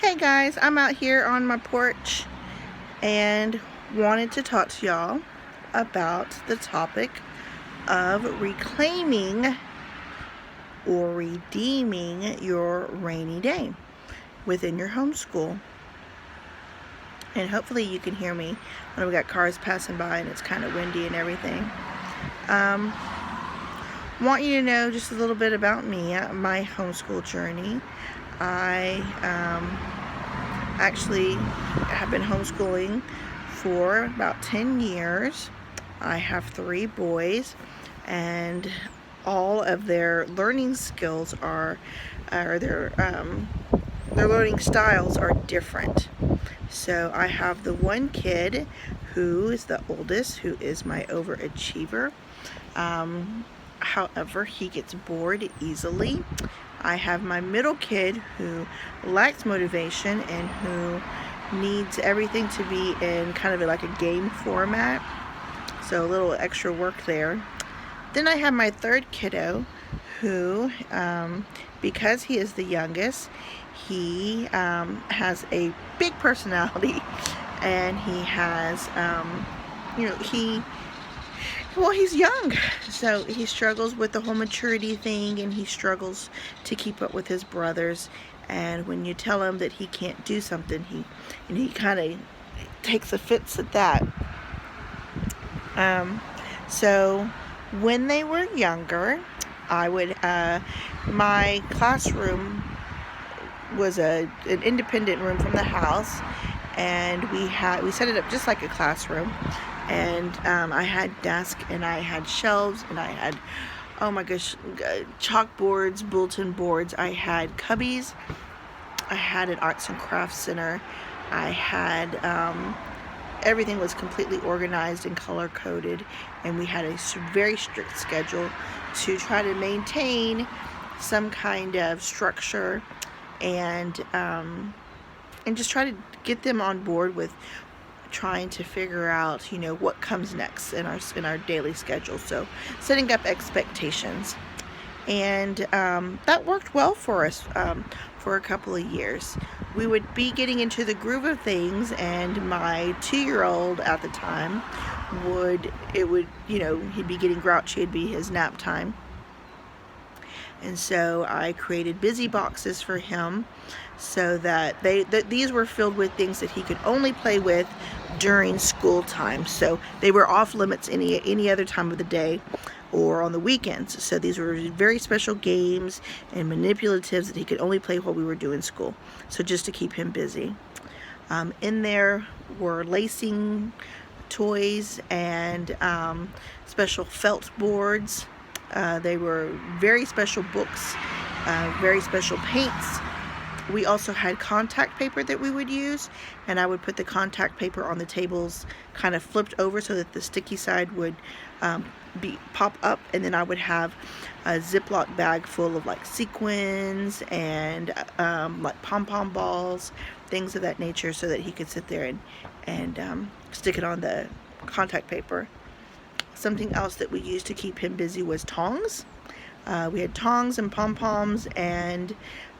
Hey guys, I'm out here on my porch and wanted to talk to y'all about the topic of reclaiming or redeeming your rainy day within your homeschool. And hopefully you can hear me when we got cars passing by and it's kind of windy and everything. Want you to know just a little bit about me, my homeschool journey. I actually have been homeschooling for about 10 years. I have 3 boys, and all of their learning skills their learning styles are different. So I have the one kid who is the oldest, who is my overachiever. However, he gets bored easily. I have my middle kid who lacks motivation and who needs everything to be in kind of like a game format. So a little extra work there. Then I have my third kiddo who, because he is the youngest, he has a big personality, and he has, he's young, so he struggles with the whole maturity thing, and he struggles to keep up with his brothers. And when you tell him that he can't do something, he kind of takes offense at that. So when they were younger, I would my classroom was an independent room from the house, and we set it up just like a classroom. And I had desk, and I had shelves, and I had, oh my gosh, chalkboards, bulletin boards. I had cubbies. I had an arts and crafts center. I had everything was completely organized and color coded, and we had a very strict schedule to try to maintain some kind of structure, and just try to get them on board with trying to figure out, what comes next in our daily schedule. So setting up expectations, and that worked well for us for a couple of years. We would be getting into the groove of things, and my 2-year-old at the time he'd be getting grouchy. It'd be his nap time. And so I created busy boxes for him, so that these were filled with things that he could only play with during school time. So they were off limits any other time of the day or on the weekends. So these were very special games and manipulatives that he could only play while we were doing school. So just to keep him busy. In there were lacing toys and special felt boards. They were very special books, very special paints. We also had contact paper that we would use, and I would put the contact paper on the tables kind of flipped over so that the sticky side would pop up, and then I would have a Ziploc bag full of like sequins and like pom-pom balls, things of that nature, so that he could sit there and stick it on the contact paper. Something else that we used to keep him busy was tongs. We had tongs and pom-poms and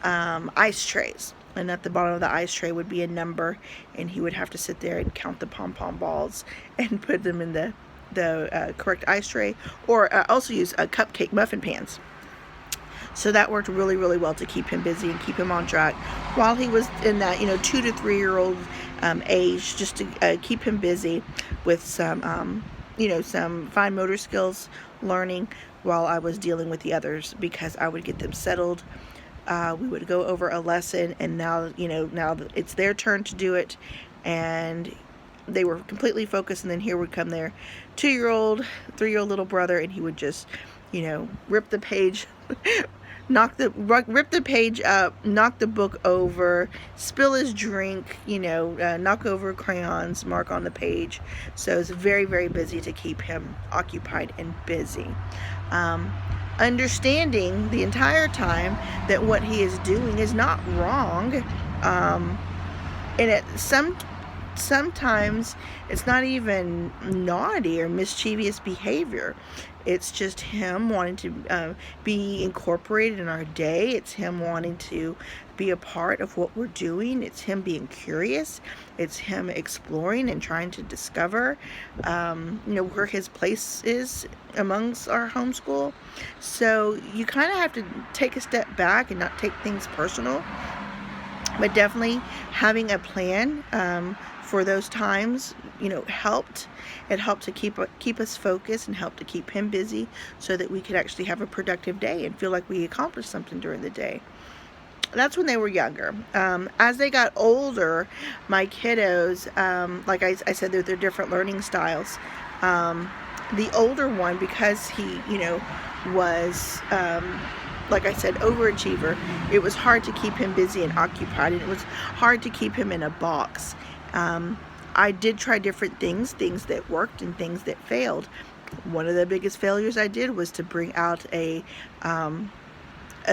ice trays, and at the bottom of the ice tray would be a number, and he would have to sit there and count the pom-pom balls and put them in the correct ice tray, or also use cupcake muffin pans. So that worked really, really well to keep him busy and keep him on track while he was in that 2 to 3 year old age, just to keep him busy with some some fine motor skills learning while I was dealing with the others, because I would get them settled. We would go over a lesson, and now it's their turn to do it, and they were completely focused. And then here would come their 2-year-old, 3-year-old little brother, and he would just, rip the page, rip the page up, knock the book over, spill his drink, knock over crayons, mark on the page. So it's very, very busy to keep him occupied and busy. Understanding the entire time that what he is doing is not wrong, and at some sometimes it's not even naughty or mischievous behavior. It's just him wanting to be incorporated in our day. It's him wanting to be a part of what we're doing. It's him being curious. It's him exploring and trying to discover, where his place is amongst our homeschool. So you kind of have to take a step back and not take things personal, but definitely having a plan for those times, helped. It helped to keep us focused and helped to keep him busy so that we could actually have a productive day and feel like we accomplished something during the day. That's when they were younger. As they got older, my kiddos, like I said, they're different learning styles. The older one, because he, was, like I said, overachiever, it was hard to keep him busy and occupied, and it was hard to keep him in a box. I did try different things that worked and things that failed. One of the biggest failures I did was to bring out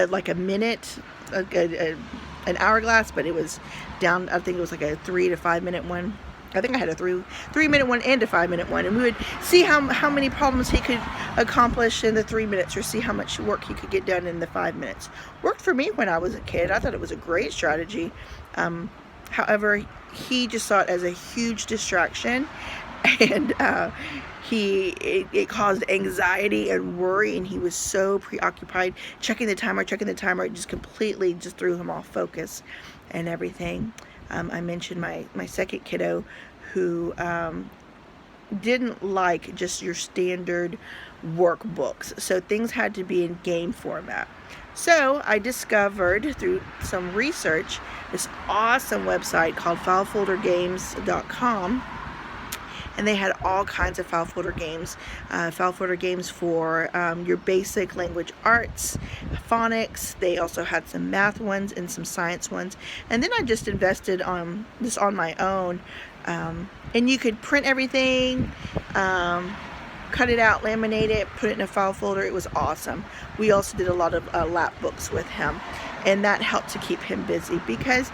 like a minute, an hourglass, but it was down, I think it was like a 3 to 5 minute one. I think I had a 3-minute one and a 5-minute one, and we would see how many problems he could accomplish in the 3 minutes, or see how much work he could get done in the 5 minutes. Worked for me when I was a kid. I thought it was a great strategy. However, he just saw it as a huge distraction, and it caused anxiety and worry, and he was so preoccupied checking the timer. It just completely threw him off focus and everything. I mentioned my second kiddo, who didn't like just your standard workbooks, so things had to be in game format. So I discovered through some research this awesome website called FileFolderGames.com, and they had all kinds of file folder games for your basic language arts, phonics. They also had some math ones and some science ones. And then I just invested on this on my own, and you could print everything, cut it out, laminate it, put it in a file folder. It was awesome. We also did a lot of lap books with him, and that helped to keep him busy because,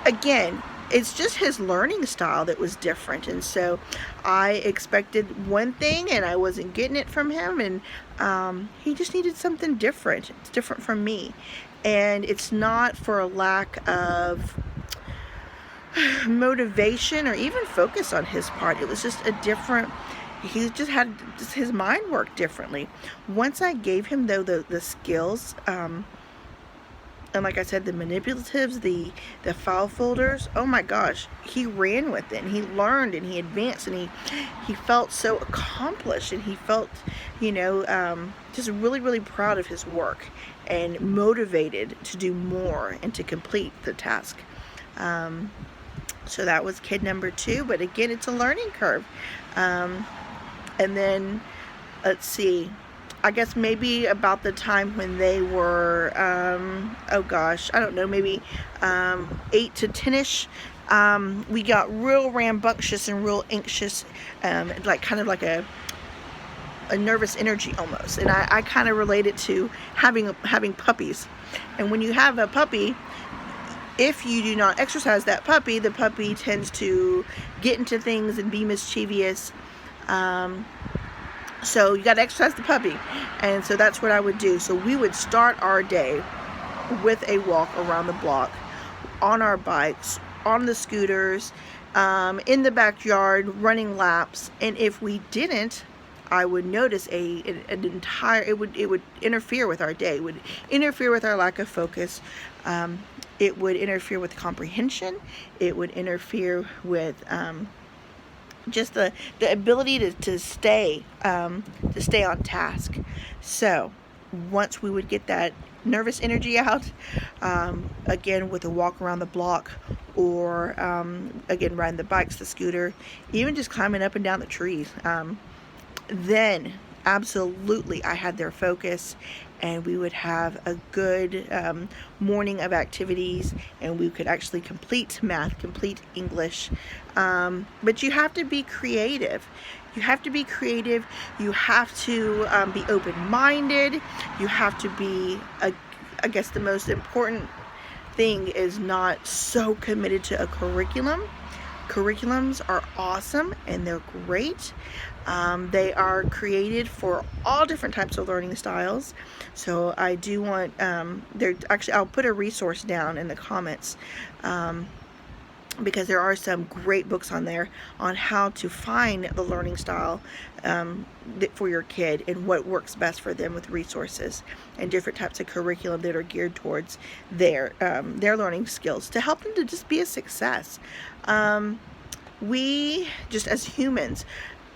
again, it's just his learning style that was different. And so I expected one thing and I wasn't getting it from him, and he just needed something different. It's different from me, and it's not for a lack of motivation or even focus on his part. It was just a different, he just had his mind worked differently. Once I gave him though the skills, and like I said, the manipulatives, the file folders, oh my gosh, he ran with it, and he learned, and he advanced, and he felt so accomplished, and he felt, just really, really proud of his work and motivated to do more and to complete the task. So that was kid number 2, but again, it's a learning curve. And then, let's see, I guess maybe about the time when they were, oh gosh, I don't know, maybe 8 to 10-ish, we got real rambunctious and real anxious, like kind of like a nervous energy almost. And I kind of relate it to having puppies. And when you have a puppy, if you do not exercise that puppy, the puppy tends to get into things and be mischievous. So you got to exercise the puppy. And so that's what I would do. So we would start our day with a walk around the block, on our bikes, on the scooters, in the backyard, running laps. And if we didn't, I would notice it would interfere with our day. It would interfere with our lack of focus. It would interfere with comprehension. It would interfere with just the ability to stay on task. So once we would get that nervous energy out, again with a walk around the block, or again riding the bikes, the scooter, even just climbing up and down the trees, then absolutely I had their focus, and we would have a good morning of activities, and we could actually complete math, complete English. But you have to be creative. You have to be creative. You have to be open-minded. You have to be, I guess the most important thing is not so committed to a curriculum. Curriculums are awesome and they're great. They are created for all different types of learning styles. So I do want, I'll put a resource down in the comments, because there are some great books on there on how to find the learning style for your kid and what works best for them, with resources and different types of curriculum that are geared towards their learning skills to help them to just be a success. We, just as humans,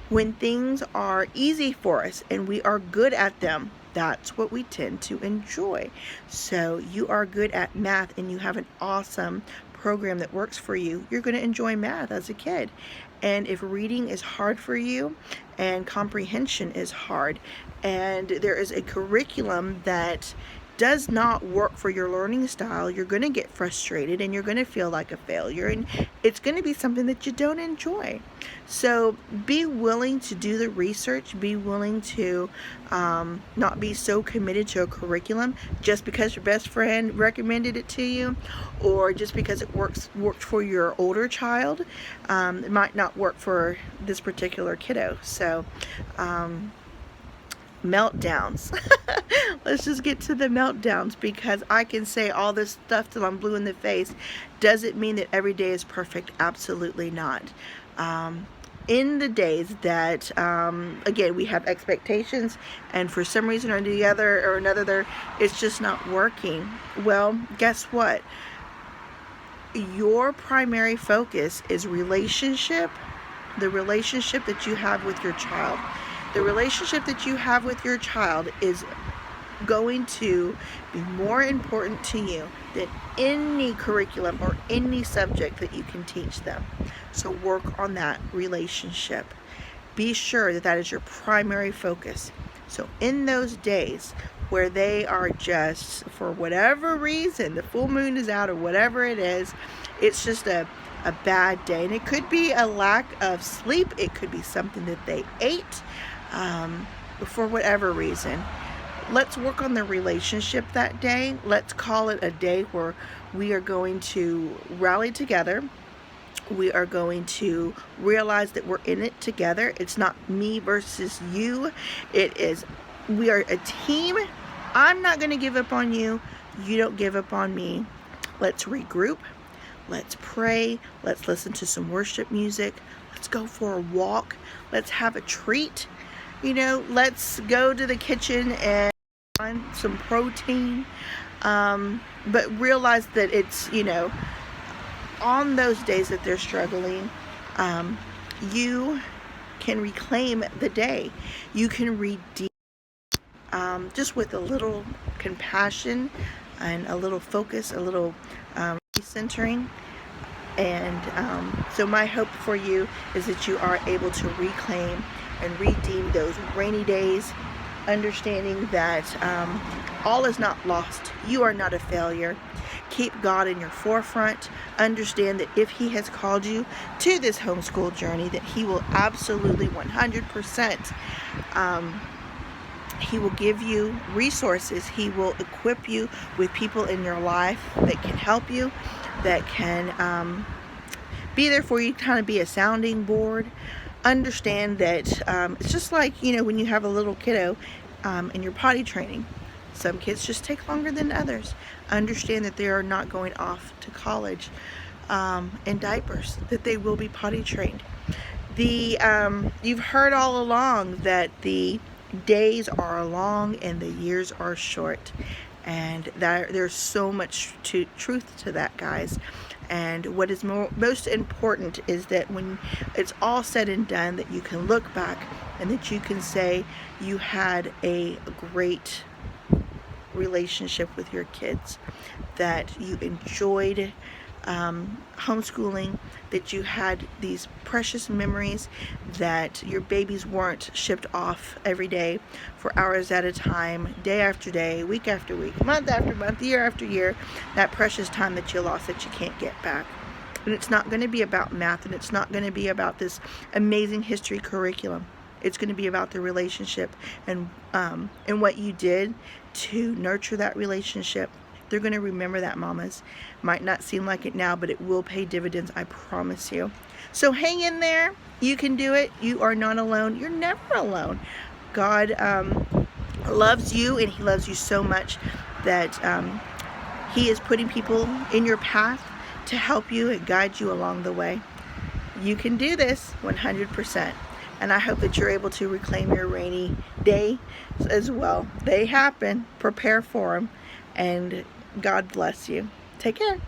when things are easy for us and we are good at them, that's what we tend to enjoy. So you are good at math and you have an awesome program that works for you, you're going to enjoy math as a kid. And if reading is hard for you and comprehension is hard, and there is a curriculum that does not work for your learning style, you're going to get frustrated and you're going to feel like a failure, and it's going to be something that you don't enjoy. So be willing to do the research, be willing to not be so committed to a curriculum just because your best friend recommended it to you, or just because it worked for your older child. It might not work for this particular kiddo. So meltdowns. Let's just get to the meltdowns, because I can say all this stuff till I'm blue in the face. Doesn't mean that every day is perfect. Absolutely not. In the days that, again, we have expectations, and for some reason or the other or another, it's just not working. Well, guess what? Your primary focus is relationship, the relationship that you have with your child. The relationship that you have with your child is going to be more important to you than any curriculum or any subject that you can teach them. So work on that relationship. Be sure that that is your primary focus. So in those days where they are just, for whatever reason, the full moon is out or whatever it is, it's just a bad day. And it could be a lack of sleep. It could be something that they ate. For whatever reason, let's work on the relationship that day. Let's call it a day where we are going to rally together. We are going to realize that we're in it together. It's not me versus you. It is, we are a team. I'm not going to give up on you. You don't give up on me. Let's regroup. Let's pray. Let's listen to some worship music. Let's go for a walk. Let's have a treat. Let's go to the kitchen and find some protein. But realize that it's, on those days that they're struggling, you can reclaim the day. You can redeem, just with a little compassion and a little focus, a little recentering. And so my hope for you is that you are able to reclaim and redeem those rainy days, understanding that all is not lost. You are not a failure. Keep God in your forefront. Understand that if He has called you to this homeschool journey, that He will absolutely 100%, He will give you resources. He will equip you with people in your life that can help you, that can be there for you, kind of be a sounding board. Understand that it's just like, when you have a little kiddo and you're potty training. Some kids just take longer than others. Understand that they are not going off to college in diapers, that they will be potty trained. You've heard all along that the days are long and the years are short. And there's so much truth to that, guys. And what is most important is that when it's all said and done, that you can look back and that you can say you had a great relationship with your kids, that you enjoyed homeschooling, that you had these precious memories, that your babies weren't shipped off every day for hours at a time, day after day, week after week, month after month, year after year, that precious time that you lost that you can't get back. And it's not going to be about math, and it's not going to be about this amazing history curriculum. It's going to be about the relationship and what you did to nurture that relationship, They're going to remember that, mamas. Might not seem like it now, but it will pay dividends, I promise you. So hang in there. You can do it. You are not alone. You're never alone. God loves you, and he loves you so much that he is putting people in your path to help you and guide you along the way. You can do this 100%. And I hope that you're able to reclaim your rainy day as well. They happen. Prepare for them. And God bless you. Take care.